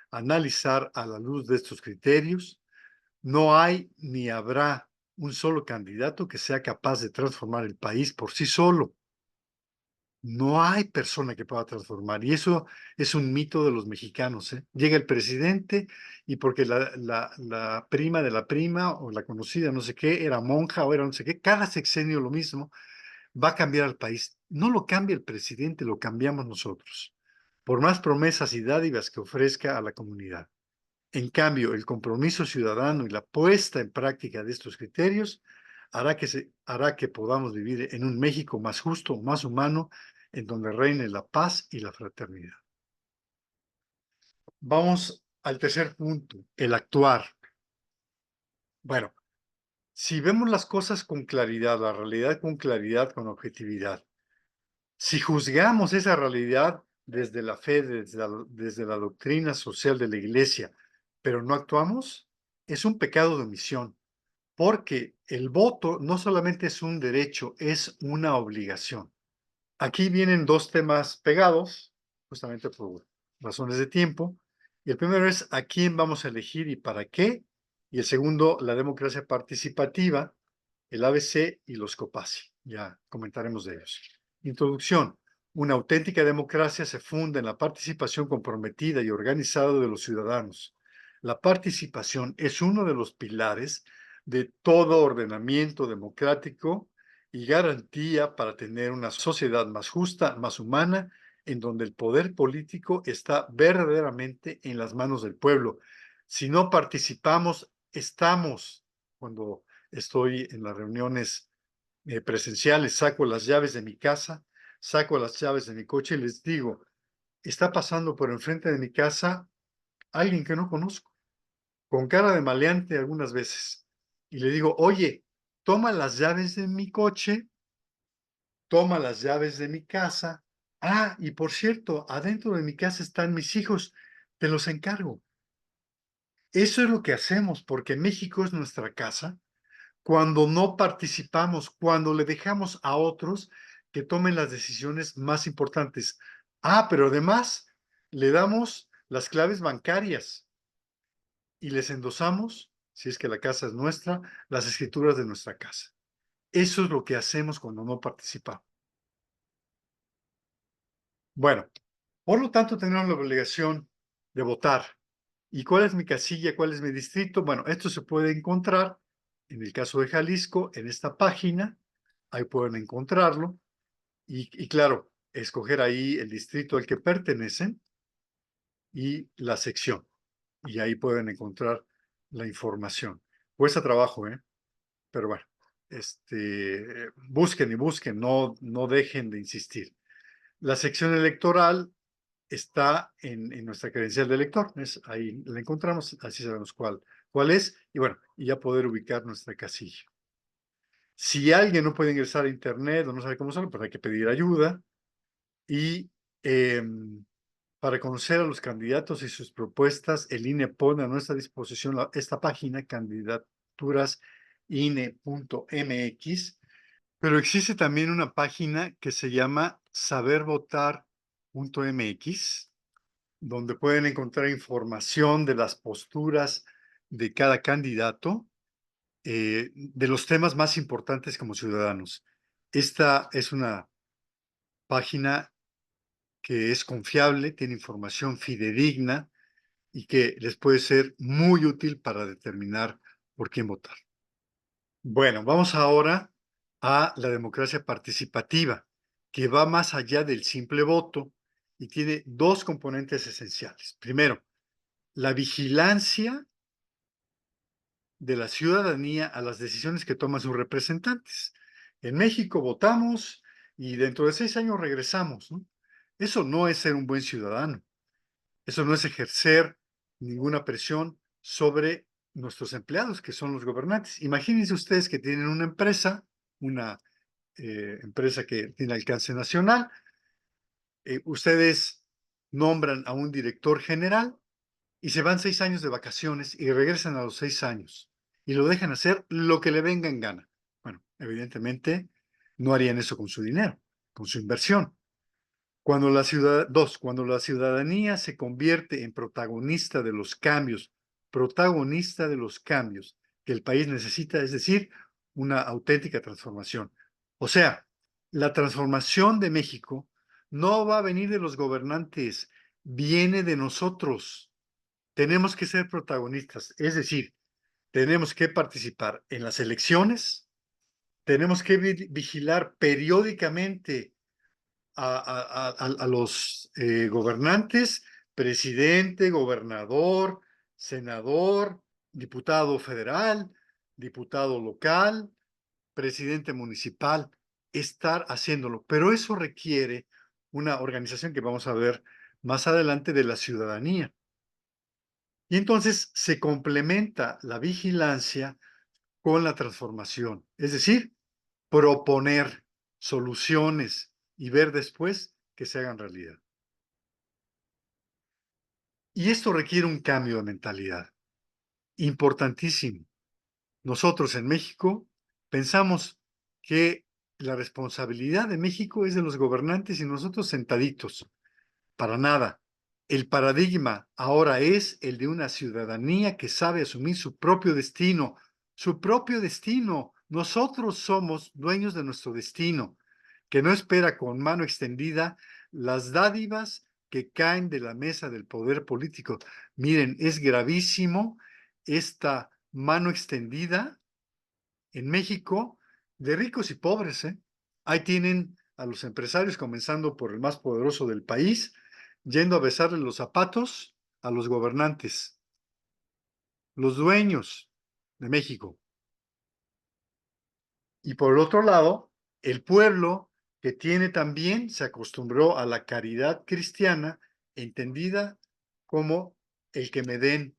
analizar a la luz de estos criterios. No hay ni habrá un solo candidato que sea capaz de transformar el país por sí solo. No hay persona que pueda transformar, y eso es un mito de los mexicanos, ¿eh? Llega el presidente y porque la prima de la prima, o la conocida, no sé qué, era monja o era no sé qué, cada sexenio lo mismo, va a cambiar al país. No lo cambia el presidente, lo cambiamos nosotros, por más promesas y dádivas que ofrezca a la comunidad. En cambio, el compromiso ciudadano y la puesta en práctica de estos criterios hará que podamos vivir en un México más justo, más humano, en donde reine la paz y la fraternidad. Vamos al tercer punto, el actuar. Bueno, si vemos las cosas con claridad, la realidad con claridad, con objetividad, si juzgamos esa realidad desde la fe, desde la doctrina social de la Iglesia, pero no actuamos, es un pecado de omisión. Porque el voto no solamente es un derecho, es una obligación. Aquí vienen dos temas pegados, justamente por razones de tiempo. Y el primero es a quién vamos a elegir y para qué. Y el segundo, la democracia participativa, el ABC y los COPACI. Ya comentaremos de ellos. Introducción. Una auténtica democracia se funda en la participación comprometida y organizada de los ciudadanos. La participación es uno de los pilares de todo ordenamiento democrático y garantía para tener una sociedad más justa, más humana, en donde el poder político está verdaderamente en las manos del pueblo. Si no participamos, cuando estoy en las reuniones presenciales, saco las llaves de mi casa, saco las llaves de mi coche y les digo, está pasando por enfrente de mi casa alguien que no conozco, con cara de maleante algunas veces. Y le digo, oye, toma las llaves de mi coche, toma las llaves de mi casa. Ah, y por cierto, adentro de mi casa están mis hijos, te los encargo. Eso es lo que hacemos, porque México es nuestra casa. Cuando no participamos, cuando le dejamos a otros que tomen las decisiones más importantes. Ah, pero además le damos las claves bancarias y les endosamos, si es que la casa es nuestra, las escrituras de nuestra casa. Eso es lo que hacemos cuando no participamos. Bueno, por lo tanto, tenemos la obligación de votar. ¿Y cuál es mi casilla? ¿Cuál es mi distrito? Bueno, esto se puede encontrar, en el caso de Jalisco, en esta página. Ahí pueden encontrarlo. Y claro, escoger ahí el distrito al que pertenecen y la sección. Y ahí pueden encontrar la información. Cuesta trabajo, ¿eh? Pero bueno, busquen y busquen, no dejen de insistir. La sección electoral está en nuestra credencial de elector. Ahí la encontramos, así sabemos cuál es, y bueno, y ya poder ubicar nuestra casilla. Si alguien no puede ingresar a internet o no sabe cómo hacerlo, pues hay que pedir ayuda. Y para conocer a los candidatos y sus propuestas, el INE pone a nuestra disposición esta página, candidaturasinE.mx, pero existe también una página que se llama sabervotar.mx, donde pueden encontrar información de las posturas de cada candidato, de los temas más importantes como ciudadanos. Esta es una página que es confiable, tiene información fidedigna y que les puede ser muy útil para determinar por quién votar. Bueno, vamos ahora a la democracia participativa, que va más allá del simple voto y tiene dos componentes esenciales. Primero, la vigilancia de la ciudadanía a las decisiones que toman sus representantes. En México votamos y dentro de 6 años regresamos, ¿no? Eso no es ser un buen ciudadano. Eso no es ejercer ninguna presión sobre nuestros empleados, que son los gobernantes. Imagínense ustedes que tienen una empresa que tiene alcance nacional. Ustedes nombran a un director general y se van 6 años de vacaciones y regresan a los 6 años. y lo dejan hacer lo que le venga en gana. Bueno, evidentemente no harían eso con su dinero, con su inversión. Cuando la ciudadanía se convierte en protagonista de los cambios que el país necesita, es decir, una auténtica transformación. O sea, la transformación de México no va a venir de los gobernantes, viene de nosotros. Tenemos que ser protagonistas, es decir, tenemos que participar en las elecciones, tenemos que vigilar periódicamente a los gobernantes, presidente, gobernador, senador, diputado federal, diputado local, presidente municipal, estar haciéndolo. Pero eso requiere una organización que vamos a ver más adelante de la ciudadanía. Y entonces se complementa la vigilancia con la transformación, es decir, proponer soluciones y ver después que se hagan realidad. Y esto requiere un cambio de mentalidad importantísimo. Nosotros en México pensamos que la responsabilidad de México es de los gobernantes y nosotros sentaditos. Para nada. El paradigma ahora es el de una ciudadanía que sabe asumir su propio destino. Su propio destino. Nosotros somos dueños de nuestro destino, que no espera con mano extendida las dádivas que caen de la mesa del poder político. Miren, es gravísimo esta mano extendida en México de ricos y pobres, ¿eh? Ahí tienen a los empresarios, comenzando por el más poderoso del país, yendo a besarle los zapatos a los gobernantes, los dueños de México. Y por el otro lado, el pueblo que tiene también se acostumbró a la caridad cristiana, entendida como el que me den,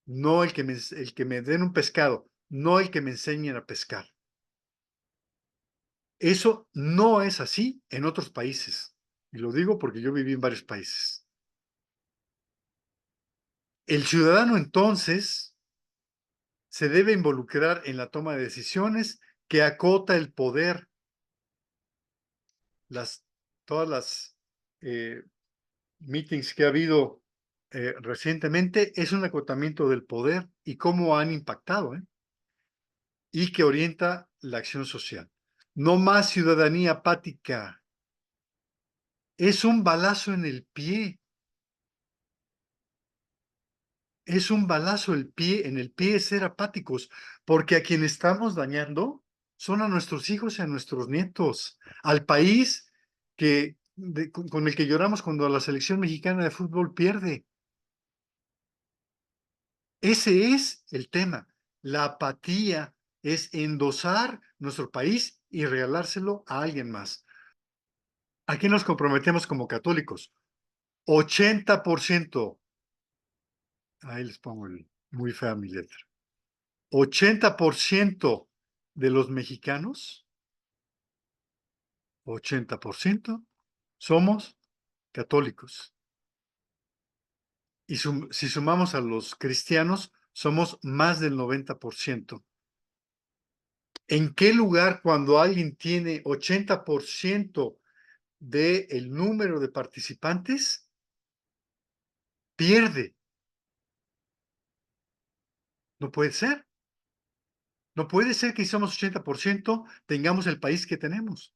no el que me den un pescado, no el que me enseñen a pescar. Eso no es así en otros países. Y lo digo porque yo viví en varios países. El ciudadano entonces se debe involucrar en la toma de decisiones que acota el poder. Todas las meetings que ha habido recientemente es un acotamiento del poder y cómo han impactado, y que orienta la acción social. No más ciudadanía apática. Es un balazo en el pie. Es un balazo en el pie ser apáticos, porque a quien estamos dañando son a nuestros hijos y a nuestros nietos, al país con el que lloramos cuando la selección mexicana de fútbol pierde. Ese es el tema. La apatía es endosar nuestro país y regalárselo a alguien más. ¿A qué nos comprometemos como católicos? 80%. Ahí les pongo muy fea mi letra. 80% de los mexicanos, 80% somos católicos. Y si sumamos a los cristianos, somos más del 90%. ¿En qué lugar cuando alguien tiene 80% del número de participantes, pierde? No puede ser. No puede ser que si somos 80% tengamos el país que tenemos.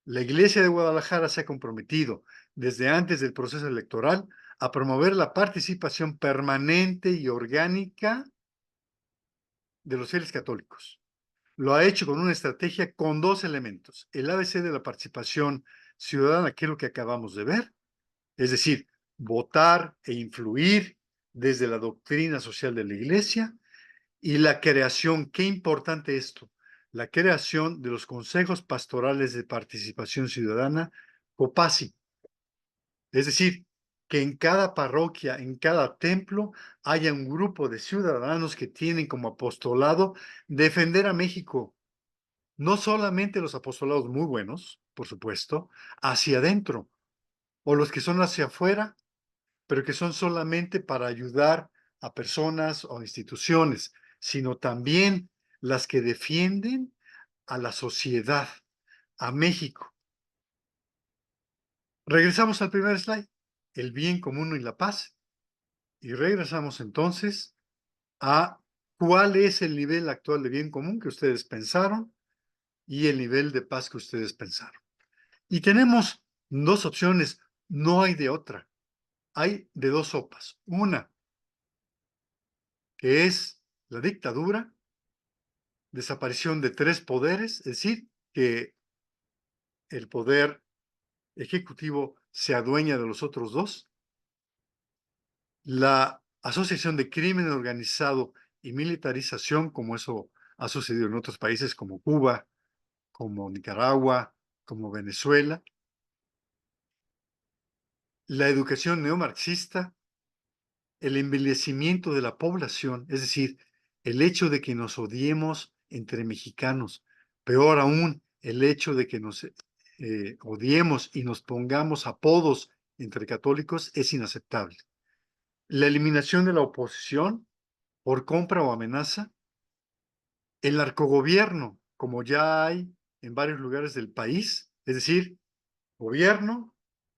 La Iglesia de Guadalajara se ha comprometido desde antes del proceso electoral a promover la participación permanente y orgánica de los fieles católicos. Lo ha hecho con una estrategia con dos elementos. El ABC de la participación ciudadana, que es lo que acabamos de ver, es decir, votar e influir desde la doctrina social de la Iglesia, y la creación, qué importante esto, la creación de los consejos pastorales de participación ciudadana, COPACI. Es decir, que en cada parroquia, en cada templo, haya un grupo de ciudadanos que tienen como apostolado defender a México. No solamente los apostolados muy buenos, por supuesto, hacia adentro, o los que son hacia afuera, pero que son solamente para ayudar a personas o instituciones, sino también las que defienden a la sociedad, a México. Regresamos al primer slide, el bien común y la paz, y regresamos entonces a cuál es el nivel actual de bien común que ustedes pensaron y el nivel de paz que ustedes pensaron. Y tenemos dos opciones, no hay de otra. Hay de dos sopas. Una, que es la dictadura, desaparición de tres poderes, es decir, que el poder ejecutivo se adueña de los otros dos. La asociación de crimen organizado y militarización, como eso ha sucedido en otros países como Cuba, como Nicaragua, como Venezuela. La educación neomarxista, el envejecimiento de la población, es decir, el hecho de que nos odiemos entre mexicanos, peor aún, el hecho de que nos odiemos y nos pongamos apodos entre católicos es inaceptable. La eliminación de la oposición por compra o amenaza, el narcogobierno, como ya hay en varios lugares del país, es decir, gobierno,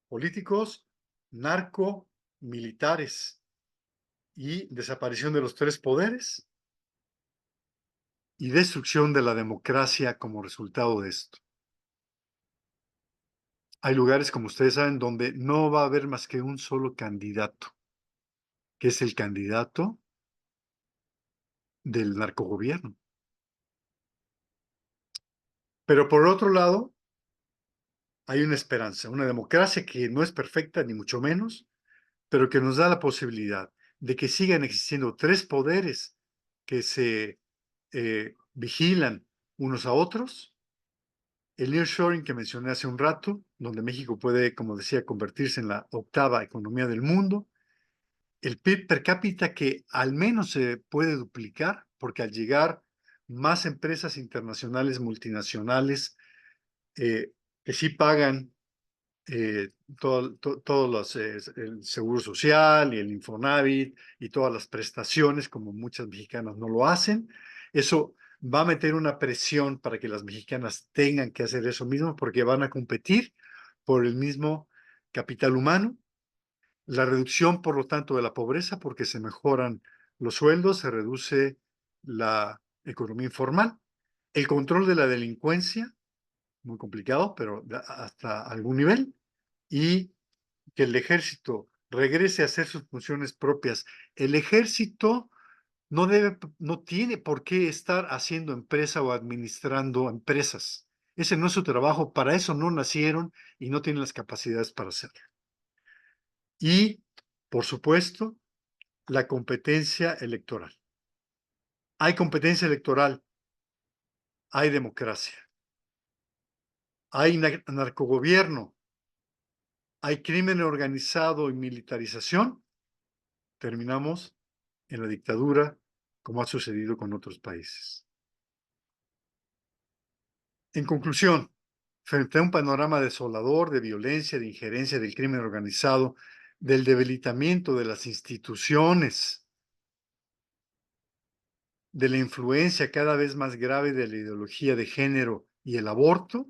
políticos, narco, militares y desaparición de los tres poderes y destrucción de la democracia como resultado de esto. Hay lugares, como ustedes saben, donde no va a haber más que un solo candidato, que es el candidato del narcogobierno. Pero por otro lado, hay una esperanza, una democracia que no es perfecta, ni mucho menos, pero que nos da la posibilidad de que sigan existiendo tres poderes que se vigilan unos a otros. El nearshoring que mencioné hace un rato, donde México puede, como decía, convertirse en la octava economía del mundo. El PIB per cápita que al menos se puede duplicar, porque al llegar más empresas internacionales, multinacionales, eh, que sí pagan todos los, el Seguro Social y el Infonavit y todas las prestaciones, como muchas mexicanas no lo hacen. Eso va a meter una presión para que las mexicanas tengan que hacer eso mismo porque van a competir por el mismo capital humano. La reducción, por lo tanto, de la pobreza porque se mejoran los sueldos, se reduce la economía informal. El control de la delincuencia, muy complicado, pero hasta algún nivel, y que el ejército regrese a hacer sus funciones propias. El ejército no tiene por qué estar haciendo empresa o administrando empresas. Ese no es su trabajo, para eso no nacieron y no tienen las capacidades para hacerlo. Y, por supuesto, la competencia electoral. Hay competencia electoral, hay democracia, hay narcogobierno, hay crimen organizado y militarización, terminamos en la dictadura, como ha sucedido con otros países. En conclusión, frente a un panorama desolador de violencia, de injerencia del crimen organizado, del debilitamiento de las instituciones, de la influencia cada vez más grave de la ideología de género y el aborto,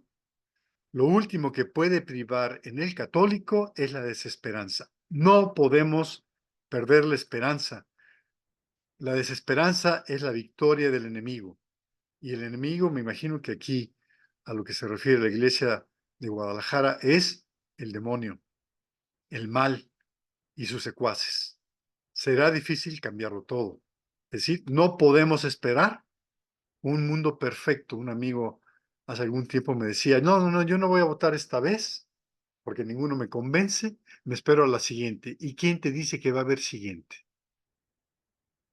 lo último que puede privar en el católico es la desesperanza. No podemos perder la esperanza. La desesperanza es la victoria del enemigo. Y el enemigo, me imagino que aquí, a lo que se refiere la iglesia de Guadalajara, es el demonio, el mal y sus secuaces. Será difícil cambiarlo todo. Es decir, no podemos esperar un mundo perfecto. Un amigo hace algún tiempo me decía, no, yo no voy a votar esta vez porque ninguno me convence, me espero a la siguiente. ¿Y quién te dice que va a haber siguiente?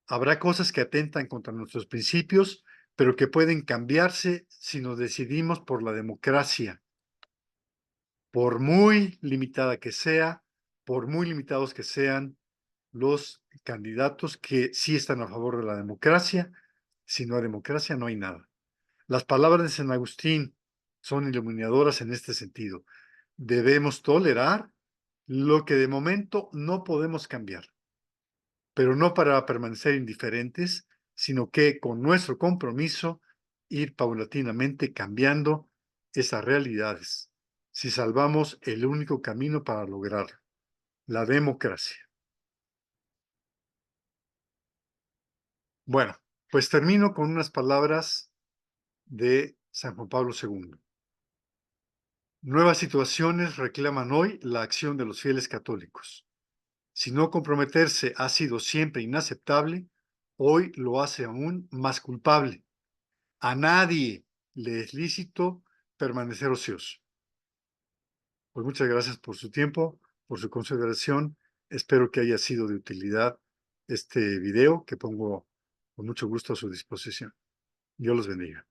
Habrá cosas que atentan contra nuestros principios, pero que pueden cambiarse si nos decidimos por la democracia. Por muy limitada que sea, por muy limitados que sean los candidatos que sí están a favor de la democracia, si no hay democracia no hay nada. Las palabras de San Agustín son iluminadoras en este sentido. Debemos tolerar lo que de momento no podemos cambiar, pero no para permanecer indiferentes, sino que con nuestro compromiso ir paulatinamente cambiando esas realidades, si salvamos el único camino para lograrlo, la democracia. Bueno, pues termino con unas palabras de San Juan Pablo II. Nuevas situaciones reclaman hoy la acción de los fieles católicos. Si no comprometerse ha sido siempre inaceptable, hoy lo hace aún más culpable. A nadie le es lícito permanecer ocioso. Pues muchas gracias por su tiempo, por su consideración. Espero que haya sido de utilidad este video que pongo con mucho gusto a su disposición. Dios los bendiga.